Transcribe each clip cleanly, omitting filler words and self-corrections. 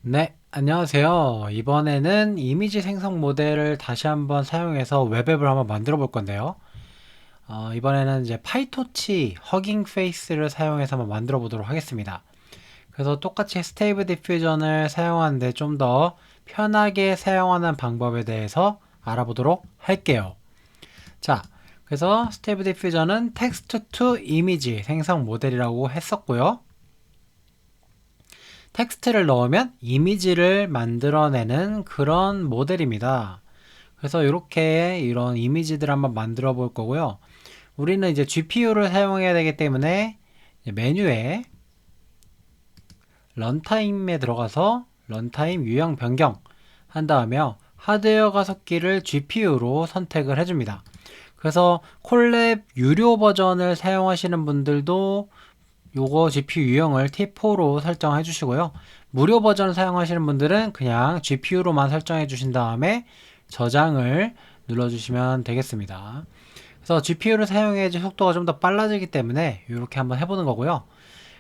네, 안녕하세요. 이번에는 이미지 생성 모델을 다시 한번 사용해서 웹앱을 한번 만들어 볼 건데요. 이번에는 이제 파이토치 허깅 페이스를 사용해서 한번 만들어 보도록 하겠습니다. 그래서 똑같이 스테이블 디퓨전을 사용하는데 좀 더 편하게 사용하는 방법에 대해서 알아보도록 할게요. 자, 그래서 스테이블 디퓨전은 텍스트 투 이미지 생성 모델이라고 했었고요. 텍스트를 넣으면 이미지를 만들어내는 그런 모델입니다. 그래서 이렇게 이런 이미지들 한번 만들어 볼 거고요. 우리는 이제 GPU를 사용해야 되기 때문에 메뉴에 런타임에 들어가서 런타임 유형 변경 한 다음에 하드웨어 가속기를 GPU로 선택을 해줍니다. 그래서 콜랩 유료 버전을 사용하시는 분들도 요거 GPU 유형을 T4로 설정해 주시고요. 무료 버전 사용하시는 분들은 그냥 GPU로만 설정해 주신 다음에 저장을 눌러 주시면 되겠습니다. 그래서 GPU를 사용해야지 속도가 좀 더 빨라지기 때문에 이렇게 한번 해보는 거고요.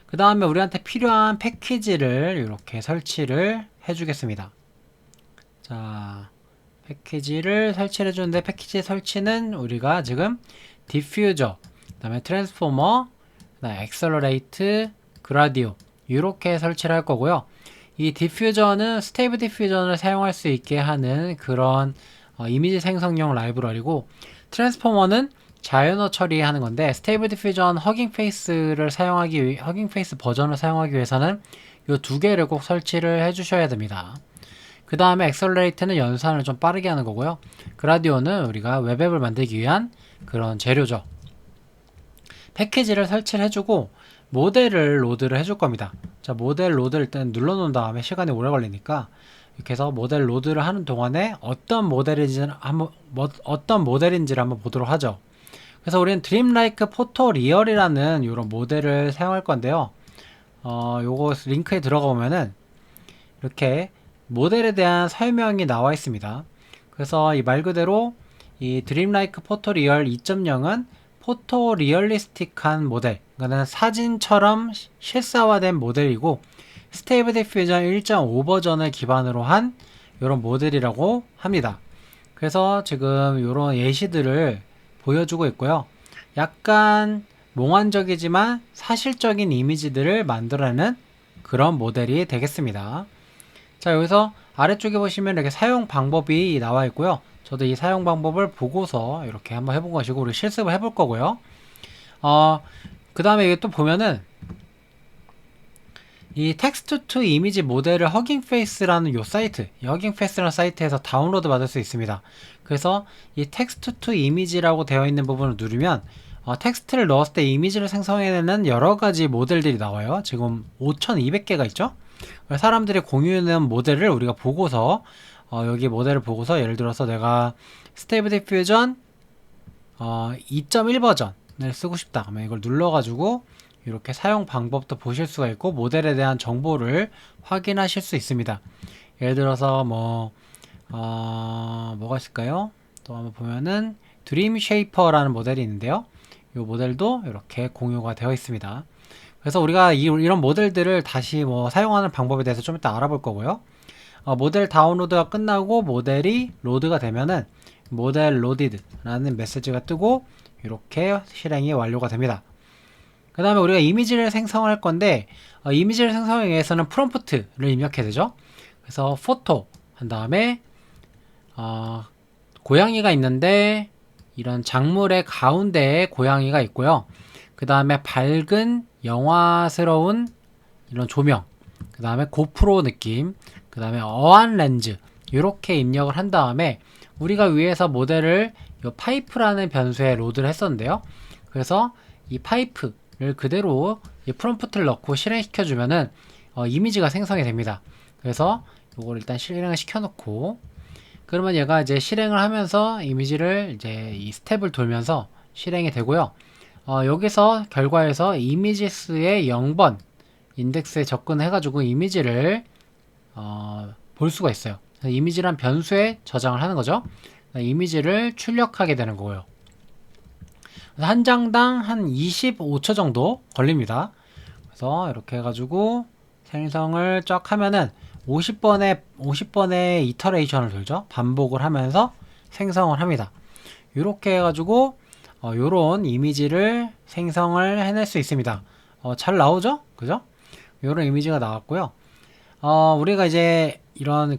그 다음에 우리한테 필요한 패키지를 이렇게 설치를 해주겠습니다. 자, 패키지를 설치를 해주는데 패키지 설치는 우리가 지금 디퓨저, 그 다음에 트랜스포머, 엑셀러레이트, 그라디오 이렇게 설치를 할 거고요. 이 디퓨저는 스테이블 디퓨전을 사용할 수 있게 하는 그런 이미지 생성용 라이브러리고, 트랜스포머는 자연어 처리하는 건데 스테이블 디퓨전 허깅 페이스를 사용하기 위해 허깅 페이스 버전을 사용하기 위해서는 이 두 개를 꼭 설치를 해 주셔야 됩니다. 그 다음에 엑셀러레이트는 연산을 좀 빠르게 하는 거고요. 그라디오는 우리가 웹앱을 만들기 위한 그런 재료죠. 패키지를 설치를 해주고 모델을 로드를 해줄 겁니다. 자, 모델 로드를 일단 눌러놓은 다음에 시간이 오래 걸리니까 이렇게 해서 모델 로드를 하는 동안에 어떤 모델인지를 한번 보도록 하죠. 그래서 우리는 드림라이크 포토 리얼이라는 이런 모델을 사용할 건데요. 요거 링크에 들어가 보면은 이렇게 모델에 대한 설명이 나와 있습니다. 그래서 이 말 그대로 이 드림라이크 포토 리얼 2.0은 포토 리얼리스틱한 모델, 그러니까 사진처럼 실사화된 모델이고, 스테이블 디퓨전 1.5 버전을 기반으로 한 이런 모델이라고 합니다. 그래서 지금 이런 예시들을 보여주고 있고요. 약간 몽환적이지만 사실적인 이미지들을 만들어내는 그런 모델이 되겠습니다. 자, 여기서 아래쪽에 보시면 이렇게 사용 방법이 나와 있고요. 저도 이 사용 방법을 보고서 이렇게 한번 해본 것이고, 우리 실습을 해볼 거고요. 어, 그 다음에 이게 또 보면은 이 텍스트 투 이미지 모델을 허깅 페이스라는 요 사이트, 이 허깅 페이스라는 사이트에서 다운로드 받을 수 있습니다. 그래서 이 텍스트 투 이미지라고 되어 있는 부분을 누르면 텍스트를 넣었을 때 이미지를 생성해내는 여러 가지 모델들이 나와요. 지금 5,200개가 있죠? 사람들이 공유하는 모델을 우리가 보고서 여기 모델을 보고서 예를 들어서 내가 스테이블 디퓨전 2.1 버전을 쓰고 싶다 그러면 이걸 눌러가지고 이렇게 사용 방법도 보실 수가 있고 모델에 대한 정보를 확인하실 수 있습니다. 예를 들어서 뭐가 있을까요? 또 한번 보면은 드림 쉐이퍼라는 모델이 있는데요. 이 모델도 이렇게 공유가 되어 있습니다. 그래서 우리가 이런 모델들을 다시 사용하는 방법에 대해서 좀 이따 알아볼 거고요. 모델 다운로드가 끝나고 모델이 로드가 되면은 모델 로디드라는 메시지가 뜨고 이렇게 실행이 완료가 됩니다. 그 다음에 우리가 이미지를 생성할 건데 이미지를 생성하기 위해서는 프롬프트를 입력해야 되죠. 그래서 포토 한 다음에 고양이가 있는데 이런 작물의 가운데에 고양이가 있고요. 그 다음에 밝은 영화스러운 이런 조명, 그 다음에 고프로 느낌, 그 다음에 어안 렌즈 이렇게 입력을 한 다음에 우리가 위에서 모델을 이 파이프라는 변수에 로드를 했었는데요. 그래서 이 파이프를 그대로 이 프롬프트를 넣고 실행시켜 주면은 이미지가 생성이 됩니다. 그래서 이걸 일단 실행을 시켜 놓고 그러면 얘가 이제 실행을 하면서 이미지를 이제 이 스텝을 돌면서 실행이 되고요. 여기서 결과에서 이미지스의 0번 인덱스에 접근해가지고 이미지를 볼 수가 있어요. 이미지란 변수에 저장을 하는 거죠. 이미지를 출력하게 되는 거고요. 한 장당 한 25초 정도 걸립니다. 그래서 이렇게 해가지고 생성을 쫙 하면은 50번의 이터레이션을 돌죠. 반복을 하면서 생성을 합니다. 이렇게 해가지고 요런 이미지를 생성을 해낼 수 있습니다. 잘 나오죠? 그죠? 요런 이미지가 나왔고요. 우리가 이제 이런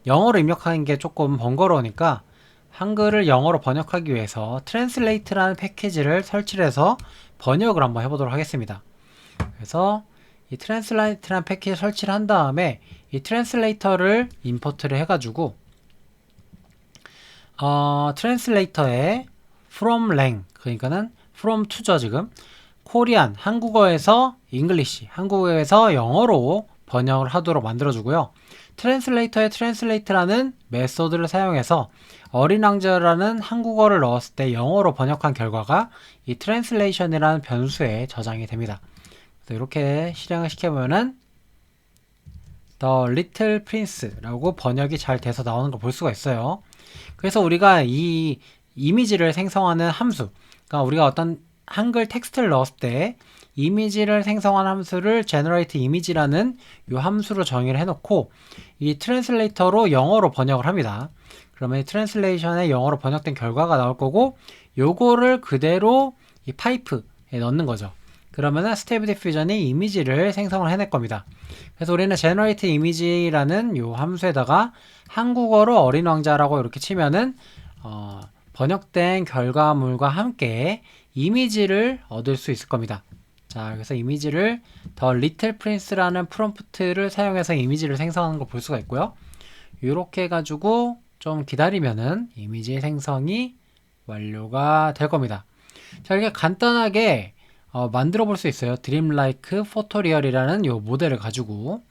영어로 입력하는 게 조금 번거로우니까 한글을 영어로 번역하기 위해서 트랜슬레이트라는 패키지를 설치를 해서 번역을 한번 해보도록 하겠습니다. 그래서 이 트랜슬레이트라는 패키지 설치를 한 다음에 이 트랜슬레이터를 임포트를 해가지고 트랜슬레이터에 from lang, 그러니까는 from to죠. 지금 코리안, 한국어에서 잉글리시, 한국어에서 영어로 번역을 하도록 만들어주고요. 트랜슬레이터에 트랜슬레이트라는 메소드를 사용해서 어린 왕자라는 한국어를 넣었을 때 영어로 번역한 결과가 이 트랜슬레이션이라는 변수에 저장이 됩니다. 그래서 이렇게 실행을 시켜보면은 The Little Prince라고 번역이 잘 돼서 나오는 걸 볼 수가 있어요. 그래서 우리가 이 이미지를 생성하는 함수, 그러니까 우리가 어떤 한글 텍스트를 넣었을 때 이미지를 생성하는 함수를 generate image라는 이 함수로 정의를 해놓고 이 트랜슬레이터로 영어로 번역을 합니다. 그러면 이 트랜슬레이션에 영어로 번역된 결과가 나올 거고 요거를 그대로 이 파이프에 넣는 거죠. 그러면은 스테이블 디퓨전이 이미지를 생성을 해낼 겁니다. 그래서 우리는 generate image라는 요 함수에다가 한국어로 어린 왕자라고 이렇게 치면은 번역된 결과물과 함께 이미지를 얻을 수 있을 겁니다. 자, 그래서 이미지를 The Little Prince라는 프롬프트를 사용해서 이미지를 생성하는 걸 볼 수가 있고요. 이렇게 해가지고 좀 기다리면은 이미지 생성이 완료가 될 겁니다. 자, 이렇게 간단하게 만들어 볼 수 있어요. Dreamlike Photoreal이라는 요 모델을 가지고.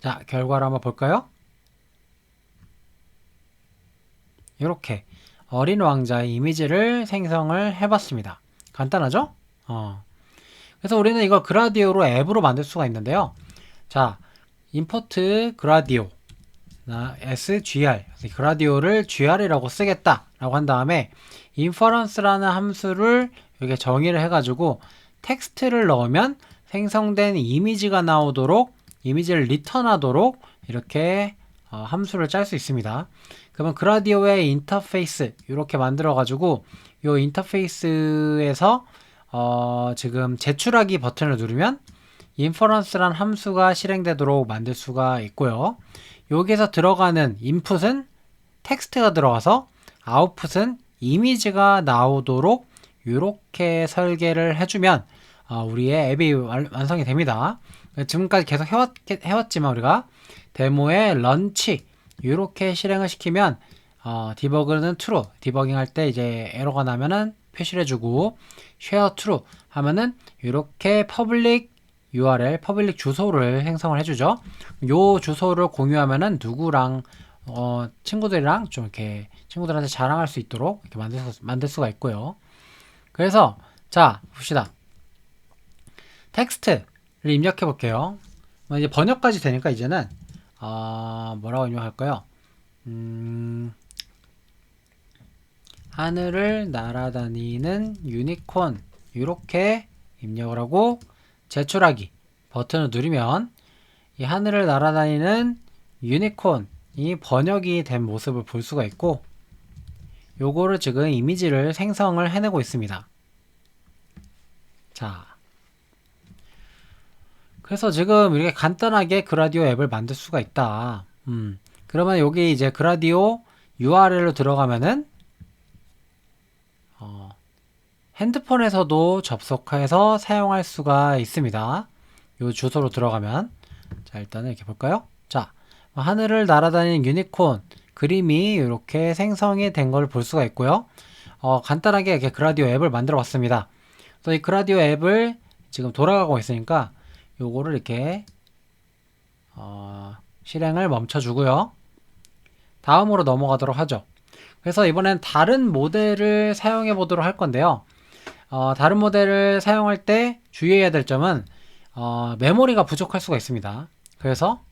자, 결과를 한번 볼까요? 이렇게 어린 왕자의 이미지를 생성을 해봤습니다. 간단하죠? 그래서 우리는 이걸 그라디오로 앱으로 만들 수가 있는데요. 자, import gradio sgr, 그라디오를 gr이라고 쓰겠다 라고 한 다음에 inference라는 함수를 이렇게 정의를 해가지고 텍스트를 넣으면 생성된 이미지가 나오도록, 이미지를 리턴하도록 이렇게 함수를 짤 수 있습니다. 그러면 그라디오의 인터페이스 이렇게 만들어 가지고 이 인터페이스에서 지금 제출하기 버튼을 누르면 inference란 함수가 실행되도록 만들 수가 있고요. 여기에서 들어가는 input은 텍스트가 들어가서 output은 이미지가 나오도록 이렇게 설계를 해주면 우리의 앱이 완성이 됩니다. 지금까지 계속 해왔지만 우리가 데모에 런치 이렇게 실행을 시키면 디버그는 true, 디버깅 할 때 이제 에러가 나면은 표시를 해주고 share true 하면은 이렇게 public URL, public 주소를 생성을 해주죠. 요 주소를 공유하면은 누구랑 친구들이랑 좀 이렇게 친구들한테 자랑할 수 있도록 이렇게 만들 수가 있고요. 그래서 자 봅시다. 텍스트를 입력해 볼게요. 이제 번역까지 되니까 이제는 뭐라고 입력할까요? 하늘을 날아다니는 유니콘 이렇게 입력을 하고 제출하기 버튼을 누르면 이 하늘을 날아다니는 유니콘이 번역이 된 모습을 볼 수가 있고 요거를 지금 이미지를 생성을 해내고 있습니다. 자, 그래서 지금 이렇게 간단하게 그라디오 앱을 만들 수가 있다. 그러면 여기 이제 그라디오 URL로 들어가면은 핸드폰에서도 접속해서 사용할 수가 있습니다. 요 주소로 들어가면 자 일단은 이렇게 볼까요? 자, 하늘을 날아다니는 유니콘 그림이 이렇게 생성이 된 걸 볼 수가 있고요. 간단하게 이렇게 그라디오 앱을 만들어 봤습니다. 그래서 이 그라디오 앱을 지금 돌아가고 있으니까 요거를 이렇게 실행을 멈춰 주고요. 다음으로 넘어가도록 하죠. 그래서 이번엔 다른 모델을 사용해 보도록 할 건데요. 다른 모델을 사용할 때 주의해야 될 점은 메모리가 부족할 수가 있습니다. 그래서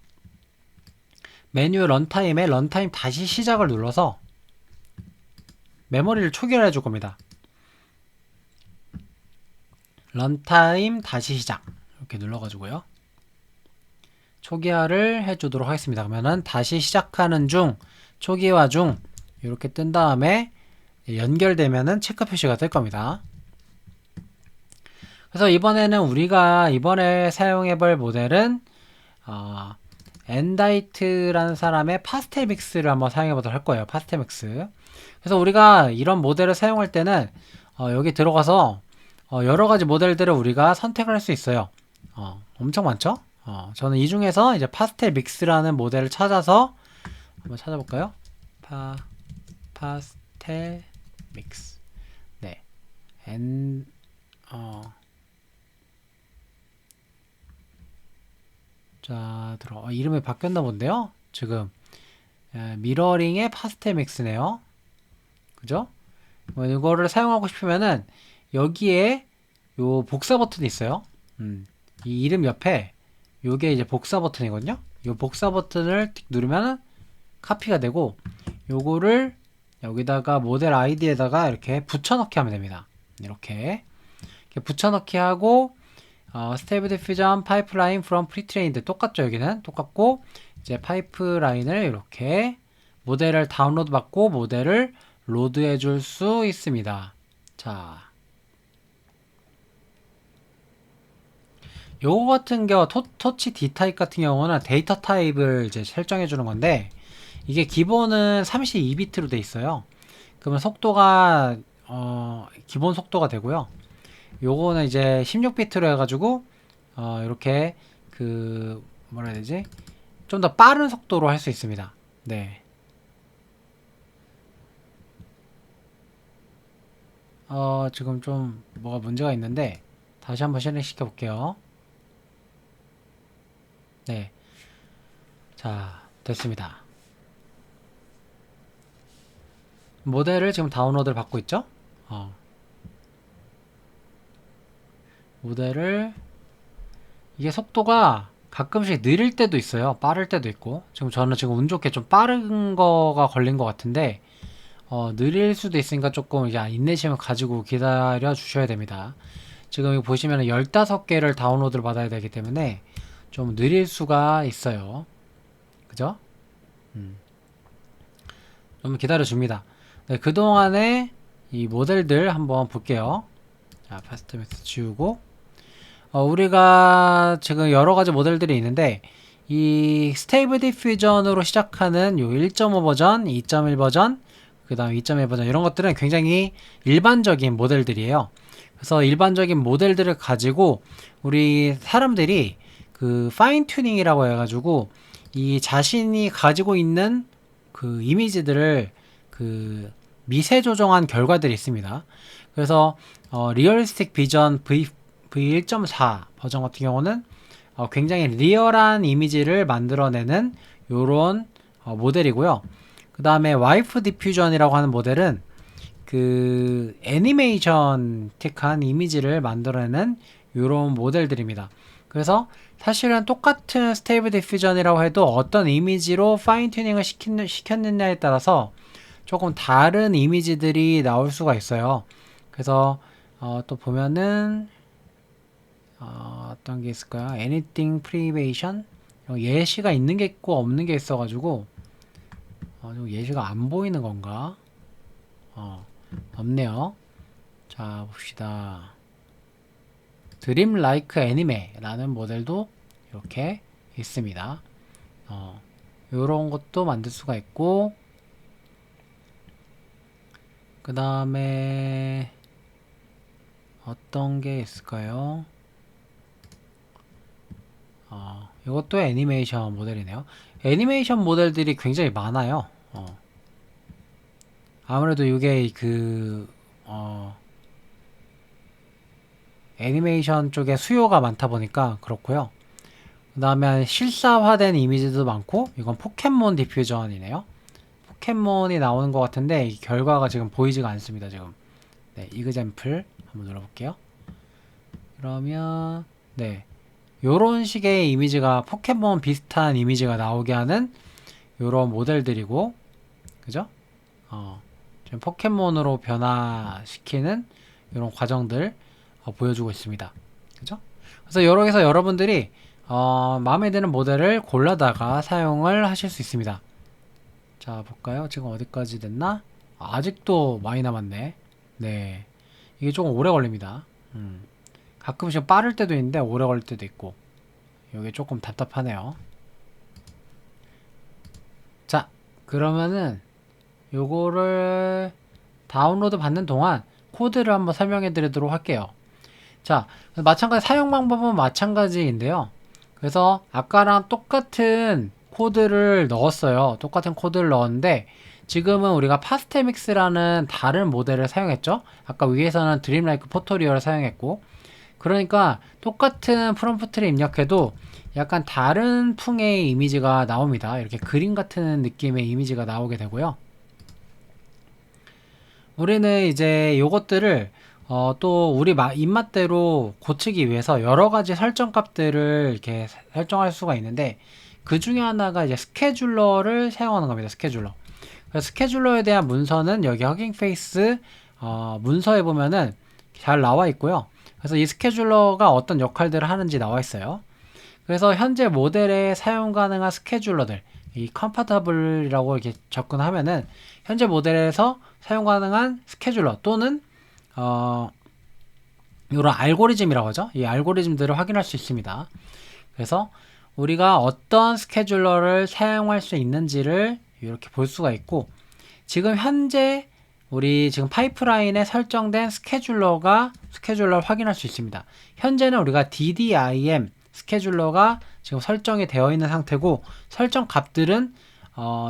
메뉴 런타임에 런타임 다시 시작을 눌러서 메모리를 초기화해 줄 겁니다. 런타임 다시 시작 이렇게 눌러가지고요. 초기화를 해주도록 하겠습니다. 그러면은 다시 시작하는 중, 초기화 중 이렇게 뜬 다음에 연결되면은 체크 표시가 뜰 겁니다. 그래서 이번에는 우리가 이번에 사용해 볼 모델은 엔다이트라는 사람의 파스텔 믹스를 한번 사용해 보도록 할 거예요. 파스텔 믹스. 그래서 우리가 이런 모델을 사용할 때는 여기 들어가서 여러 가지 모델들을 우리가 선택을 할 수 있어요. 엄청 많죠? 저는 이 중에서 이제 파스텔 믹스라는 모델을 찾아서 한번 찾아볼까요? 파스텔 믹스. 네. 자, 이름이 바뀌었나 본데요? 지금 미러링의 파스텔 믹스네요. 그죠? 이거를 사용하고 싶으면은 여기에 요 복사 버튼이 있어요. 이 이름 옆에 요게 이제 복사 버튼이거든요. 요 복사 버튼을 틱 누르면은 카피가 되고 요거를 여기다가 모델 아이디에다가 이렇게 붙여넣기 하면 됩니다. 이렇게 붙여넣기 하고 스테이블 디퓨전 파이프라인 from pre-trained 똑같죠. 여기는 똑같고 이제 파이프라인을 이렇게 모델을 다운로드 받고 모델을 로드해 줄 수 있습니다. 자, 요거 같은 경우 터치 D 타입 같은 경우는 데이터 타입을 이제 설정해 주는 건데 이게 기본은 32비트로 돼 있어요. 그러면 속도가 기본 속도가 되고요. 요거는 이제 16비트로 해가지고 이렇게 그 뭐라 해야 되지? 좀 더 빠른 속도로 할 수 있습니다. 네. 지금 좀 뭐가 문제가 있는데 다시 한번 실행시켜 볼게요. 네. 자, 됐습니다. 모델을 지금 다운로드를 받고 있죠? 모델을 이게 속도가 가끔씩 느릴 때도 있어요. 빠를 때도 있고. 지금 저는 지금 운 좋게 좀 빠른 거가 걸린 것 같은데 느릴 수도 있으니까 조금 이제 인내심을 가지고 기다려 주셔야 됩니다. 지금 여기 보시면 15개를 다운로드를 받아야 되기 때문에 좀 느릴 수가 있어요. 그죠? 좀 기다려 줍니다. 네, 그동안에 이 모델들 한번 볼게요. 자, 파스트 믹스 지우고 우리가 지금 여러 가지 모델들이 있는데 이 스테이블 디퓨전으로 시작하는 요 1.5 버전, 2.1 버전, 그 다음 2.1 버전 이런 것들은 굉장히 일반적인 모델들이에요. 그래서 일반적인 모델들을 가지고 우리 사람들이 그 파인 튜닝이라고 해가지고 이 자신이 가지고 있는 그 이미지들을 그 미세 조정한 결과들이 있습니다. 그래서 리얼리스틱 비전 V1.4 버전 같은 경우는 굉장히 리얼한 이미지를 만들어내는 요런 모델이고요. 그 다음에 와이프 디퓨전이라고 하는 모델은 그 애니메이션틱한 이미지를 만들어내는 요런 모델들입니다. 그래서 사실은 똑같은 스테이블 디퓨전이라고 해도 어떤 이미지로 파인 튜닝을 시켰느냐에 따라서 조금 다른 이미지들이 나올 수가 있어요. 그래서 또 보면은 어떤 게 있을까요? Anything Privation 예시가 있는 게 있고 없는 게 있어가지고 예시가 안 보이는 건가? 없네요. 자, 봅시다. 드림 라이크 애니메 라는 모델도 이렇게 있습니다. 요런 것도 만들 수가 있고 그 다음에 어떤 게 있을까요? 이것도 애니메이션 모델이네요. 애니메이션 모델들이 굉장히 많아요. 아무래도 이게 애니메이션 쪽에 수요가 많다 보니까 그렇고요. 그 다음에 실사화된 이미지도 많고 이건 포켓몬 디퓨전이네요. 포켓몬이 나오는 것 같은데 이 결과가 지금 보이지가 않습니다. 지금 네, 이그젬플 한번 눌러볼게요. 그러면 네, 요런 식의 이미지가 포켓몬 비슷한 이미지가 나오게 하는 요런 모델들이고 그죠? 지금 포켓몬으로 변화시키는 이런 과정들 보여주고 있습니다. 그죠? 그래서 여기서 여러분들이 마음에 드는 모델을 골라다가 사용을 하실 수 있습니다. 자, 볼까요? 지금 어디까지 됐나? 아직도 많이 남았네. 네. 이게 조금 오래 걸립니다. 가끔씩 빠를 때도 있는데 오래 걸릴 때도 있고. 이게 조금 답답하네요. 자, 그러면은 요거를 다운로드 받는 동안 코드를 한번 설명해 드리도록 할게요. 자, 마찬가지 사용 방법은 마찬가지인데요. 그래서 아까랑 똑같은 코드를 넣었어요. 똑같은 코드를 넣었는데 지금은 우리가 파스테믹스라는 다른 모델을 사용했죠. 아까 위에서는 드림라이크 포토리어를 사용했고, 그러니까 똑같은 프롬프트를 입력해도 약간 다른 풍의 이미지가 나옵니다. 이렇게 그림 같은 느낌의 이미지가 나오게 되고요. 우리는 이제 요것들을 또 우리 입맛대로 고치기 위해서 여러 가지 설정 값들을 이렇게 설정할 수가 있는데, 그 중에 하나가 이제 스케줄러를 사용하는 겁니다. 스케줄러. 그래서 스케줄러에 대한 문서는 여기 허깅 페이스 문서에 보면은 잘 나와 있고요. 그래서 이 스케줄러가 어떤 역할들을 하는지 나와 있어요. 그래서 현재 모델에 사용 가능한 스케줄러들, 이 컴파터블이라고 이렇게 접근하면은 현재 모델에서 사용 가능한 스케줄러 또는 이런 알고리즘이라고 하죠. 이 알고리즘들을 확인할 수 있습니다. 그래서 우리가 어떤 스케줄러를 사용할 수 있는지를 이렇게 볼 수가 있고, 지금 현재 우리 지금 파이프라인에 설정된 스케줄러를 확인할 수 있습니다. 현재는 우리가 DDIM 스케줄러가 지금 설정이 되어 있는 상태고, 설정 값들은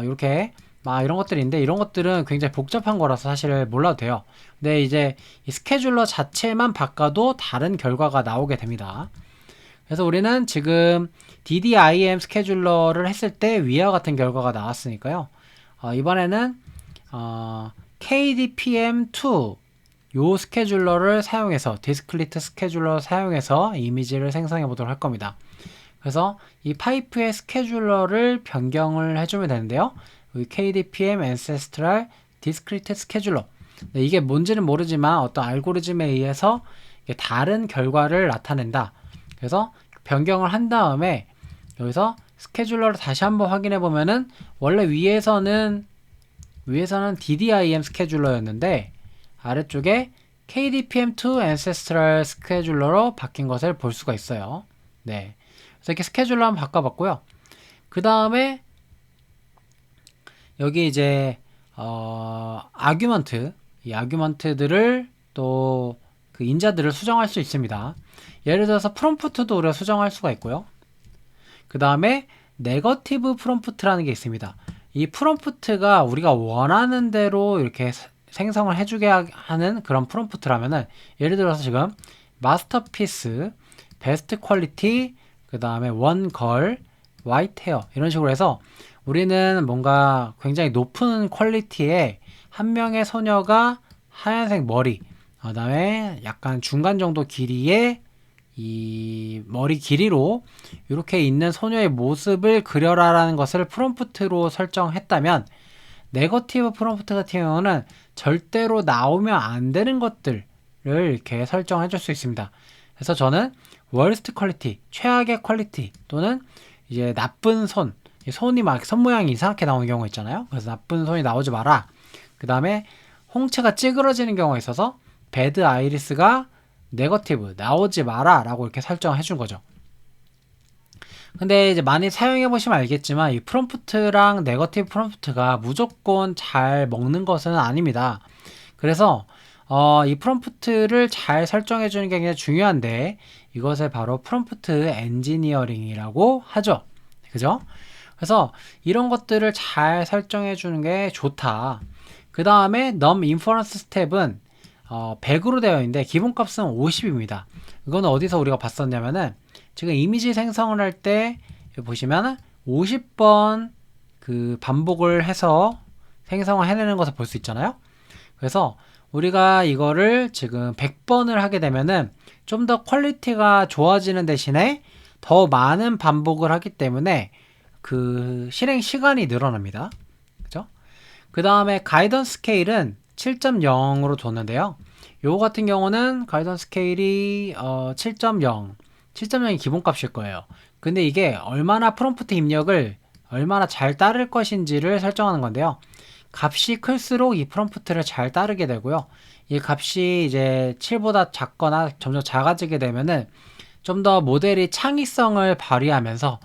이렇게 막 이런 것들이 있는데, 이런 것들은 굉장히 복잡한 거라서 사실 몰라도 돼요. 근데 이제 이 스케줄러 자체만 바꿔도 다른 결과가 나오게 됩니다. 그래서 우리는 지금 DDIM 스케줄러를 했을 때 위와 같은 결과가 나왔으니까요. 이번에는 KDPM2 요 스케줄러를 사용해서, 디스크리트 스케줄러 사용해서 이미지를 생성해 보도록 할 겁니다. 그래서 이 파이프의 스케줄러를 변경을 해주면 되는데요. KDPM Ancestral Discrete Scheduler. 네, 이게 뭔지는 모르지만 어떤 알고리즘에 의해서 다른 결과를 나타낸다. 그래서 변경을 한 다음에 여기서 스케줄러를 다시 한번 확인해 보면은 원래 위에서는 DDIM 스케줄러였는데 아래쪽에 KDPM2 Ancestral 스케줄러로 바뀐 것을 볼 수가 있어요. 네. 그래서 이렇게 스케줄러 한번 바꿔봤고요. 그 다음에 여기 이제 아규먼트, 이 아규먼트들을 또 그 인자들을 수정할 수 있습니다. 예를 들어서 프롬프트도 우리가 수정할 수가 있고요. 그 다음에 네거티브 프롬프트라는 게 있습니다. 이 프롬프트가 우리가 원하는 대로 이렇게 생성을 해주게 하는 그런 프롬프트라면은, 예를 들어서 지금 마스터피스, 베스트 퀄리티, 그 다음에 원걸, 화이트 헤어 이런 식으로 해서 우리는 뭔가 굉장히 높은 퀄리티의 한 명의 소녀가 하얀색 머리, 그 다음에 약간 중간 정도 길이의 이 머리 길이로 이렇게 있는 소녀의 모습을 그려라라는 것을 프롬프트로 설정했다면, 네거티브 프롬프트 같은 경우는 절대로 나오면 안 되는 것들을 이렇게 설정해 줄 수 있습니다. 그래서 저는 월스트 퀄리티, 최악의 퀄리티, 또는 이제 나쁜 손이 막 손 모양이 이상하게 나오는 경우가 있잖아요. 그래서 나쁜 손이 나오지 마라. 그 다음에 홍채가 찌그러지는 경우가 있어서 배드 아이리스가 네거티브 나오지 마라 라고 이렇게 설정해 준 거죠. 근데 이제 많이 사용해 보시면 알겠지만 이 프롬프트랑 네거티브 프롬프트가 무조건 잘 먹는 것은 아닙니다. 그래서 이 프롬프트를 잘 설정해 주는 게 굉장히 중요한데, 이것을 바로 프롬프트 엔지니어링이라고 하죠. 그죠? 그래서 이런 것들을 잘 설정해 주는 게 좋다. 그 다음에 num inference 스텝은 100으로 되어 있는데 기본값은 50입니다. 이거는 어디서 우리가 봤었냐면은, 지금 이미지 생성을 할 때 보시면 50번 그 반복을 해서 생성을 해내는 것을 볼 수 있잖아요. 그래서 우리가 이거를 지금 100번을 하게 되면은 좀 더 퀄리티가 좋아지는 대신에 더 많은 반복을 하기 때문에 그 실행 시간이 늘어납니다. 그죠? 그 다음에 가이던스 스케일은 7.0으로 뒀는데요. 요거 같은 경우는 가이던스 스케일이 7.0이 기본값일 거예요. 근데 이게 얼마나 프롬프트 입력을 얼마나 잘 따를 것인지를 설정하는 건데요. 값이 클수록 이 프롬프트를 잘 따르게 되고요. 이 값이 이제 7보다 작거나 점점 작아지게 되면은 좀 더 모델이 창의성을 발휘하면서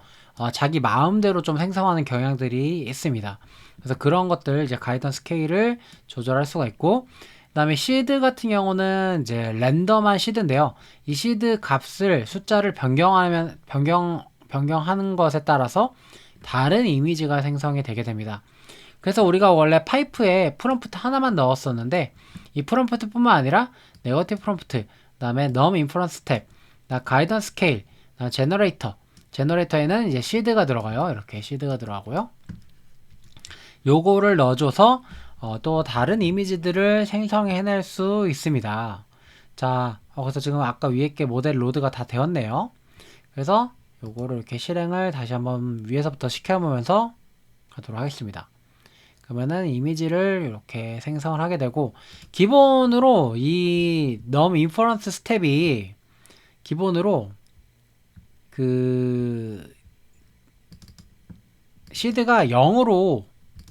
자기 마음대로 좀 생성하는 경향들이 있습니다. 그래서 그런 것들 이제 가이던스 스케일을 조절할 수가 있고, 그다음에 시드 같은 경우는 이제 랜덤한 시드인데요. 이 시드 값을 숫자를 변경하는 것에 따라서 다른 이미지가 생성이 되게 됩니다. 그래서 우리가 원래 파이프에 프롬프트 하나만 넣었었는데 이 프롬프트뿐만 아니라 네거티브 프롬프트, 그다음에 넘 인퍼런스 스텝, 가이던스 스케일, 제너레이터에는 이제 시드가 들어가요. 이렇게 시드가 들어가고요. 요거를 넣어줘서 또 다른 이미지들을 생성해낼 수 있습니다. 자, 그래서 지금 아까 위에 게 모델 로드가 다 되었네요. 그래서 요거를 이렇게 실행을 다시 한번 위에서부터 시켜보면서 가도록 하겠습니다. 그러면은 이미지를 이렇게 생성을 하게 되고, 기본으로 이 넘 인퍼런스 스텝이 기본으로 그 시드가 0으로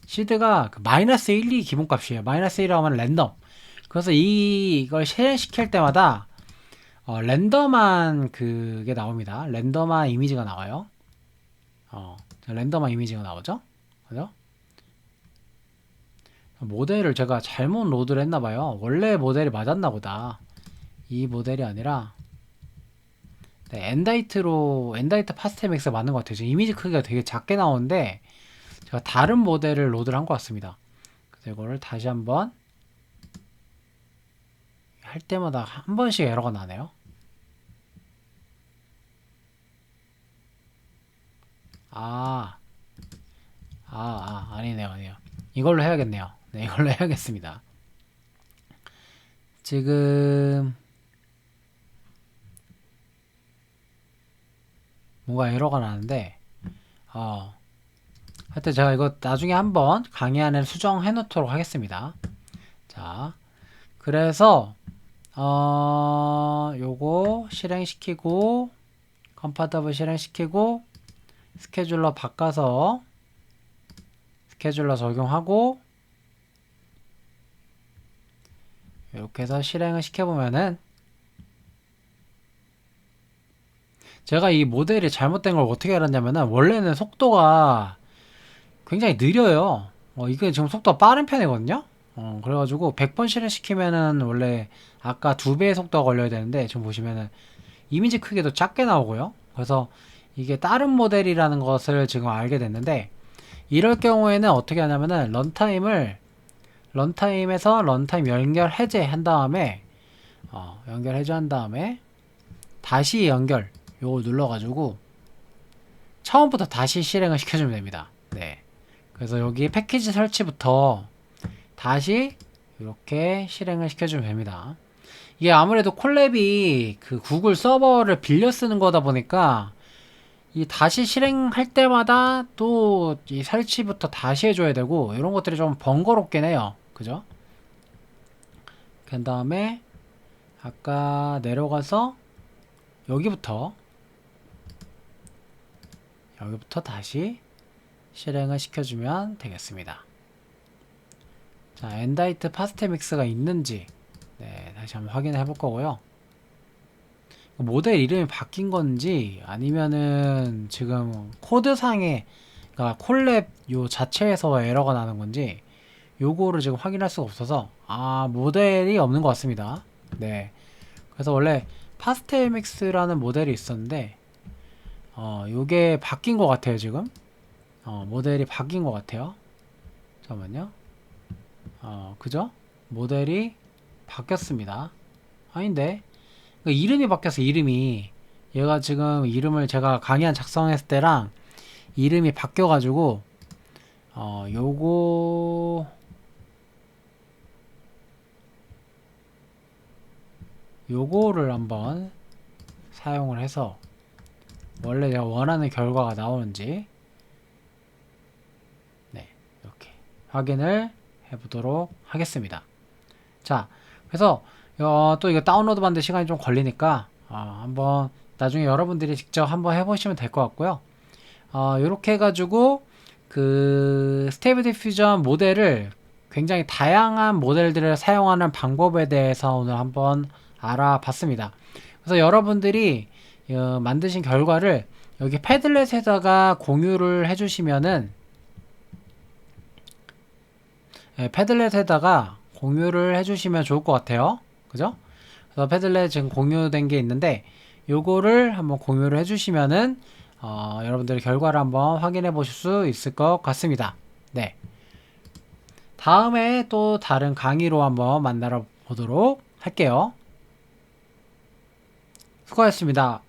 시드가 마이너스 1, 2 기본값이에요. 마이너스 1이라고 하면 랜덤. 그래서 이걸 실행시킬 때마다 랜덤한 그게 나옵니다. 랜덤한 이미지가 나와요. 랜덤한 이미지가 나오죠. 그죠? 모델을 제가 잘못 로드를 했나봐요. 원래 모델이 맞았나 보다. 이 모델이 아니라 엔다이트 파스텔믹스가 맞는 것 같아요. 지금 이미지 크기가 되게 작게 나오는데 제가 다른 모델을 로드를 한 것 같습니다. 그래서 이거를 다시 한번 할 때마다 한 번씩 에러가 나네요. 아니네요. 이걸로 해야겠네요. 네, 이걸로 해야겠습니다. 지금 뭔가 에러가 나는데 하여튼 제가 이거 나중에 한번 강의 안에 수정해 놓도록 하겠습니다. 자, 그래서 요거 실행시키고 컴파터블 실행시키고 스케줄러 바꿔서 스케줄러 적용하고 이렇게 해서 실행을 시켜보면은 제가 이 모델이 잘못된 걸 어떻게 알았냐면은 원래는 속도가 굉장히 느려요. 이게 지금 속도가 빠른 편이거든요. 그래가지고 100번 실행시키면은 원래 아까 2배의 속도가 걸려야 되는데 지금 보시면은 이미지 크기도 작게 나오고요. 그래서 이게 다른 모델이라는 것을 지금 알게 됐는데, 이럴 경우에는 어떻게 하냐면은 런타임에서 런타임 연결 해제한 다음에 연결 해제한 다음에 다시 연결 요거 눌러가지고 처음부터 다시 실행을 시켜주면 됩니다. 네. 그래서 여기 패키지 설치부터 다시 이렇게 실행을 시켜주면 됩니다. 이게 아무래도 콜랩이 그 구글 서버를 빌려 쓰는 거다 보니까 이 다시 실행할 때마다 또 이 설치부터 다시 해줘야 되고 이런 것들이 좀 번거롭긴 해요. 그죠? 그 다음에 아까 내려가서 여기부터 다시 실행을 시켜주면 되겠습니다. 자, 엔다이트 파스텔믹스가 있는지 다시 한번 확인해 볼 거고요. 모델 이름이 바뀐 건지 아니면은 지금 코드상에 그러니까 콜랩 요 자체에서 에러가 나는 건지 요거를 지금 확인할 수가 없어서 모델이 없는 것 같습니다. 네. 그래서 원래 파스텔믹스라는 모델이 있었는데 요게 바뀐 것 같아요. 지금 모델이 바뀐 것 같아요. 잠깐만요. 그죠? 모델이 바뀌었습니다. 아닌데 이름이 바뀌었어. 이름이 얘가 지금 이름을 제가 강의안 작성했을 때랑 이름이 바뀌어가지고 요거를 한번 사용을 해서 원래 제가 원하는 결과가 나오는지 이렇게 확인을 해보도록 하겠습니다. 자, 그래서 또 이거 다운로드 받는데 시간이 좀 걸리니까 한번 나중에 여러분들이 직접 한번 해보시면 될 것 같고요. 이렇게 해가지고 그 스테이블 디퓨전 모델을 굉장히 다양한 모델들을 사용하는 방법에 대해서 오늘 한번 알아봤습니다. 그래서 여러분들이 만드신 결과를 여기 패들렛에다가 공유를 해주시면은 패들렛에다가 공유를 해주시면 좋을 것 같아요. 그죠? 그래서 패들렛 지금 공유된 게 있는데 요거를 한번 공유를 해주시면은 여러분들의 결과를 한번 확인해 보실 수 있을 것 같습니다. 네. 다음에 또 다른 강의로 한번 만나러 보도록 할게요. 수고하셨습니다.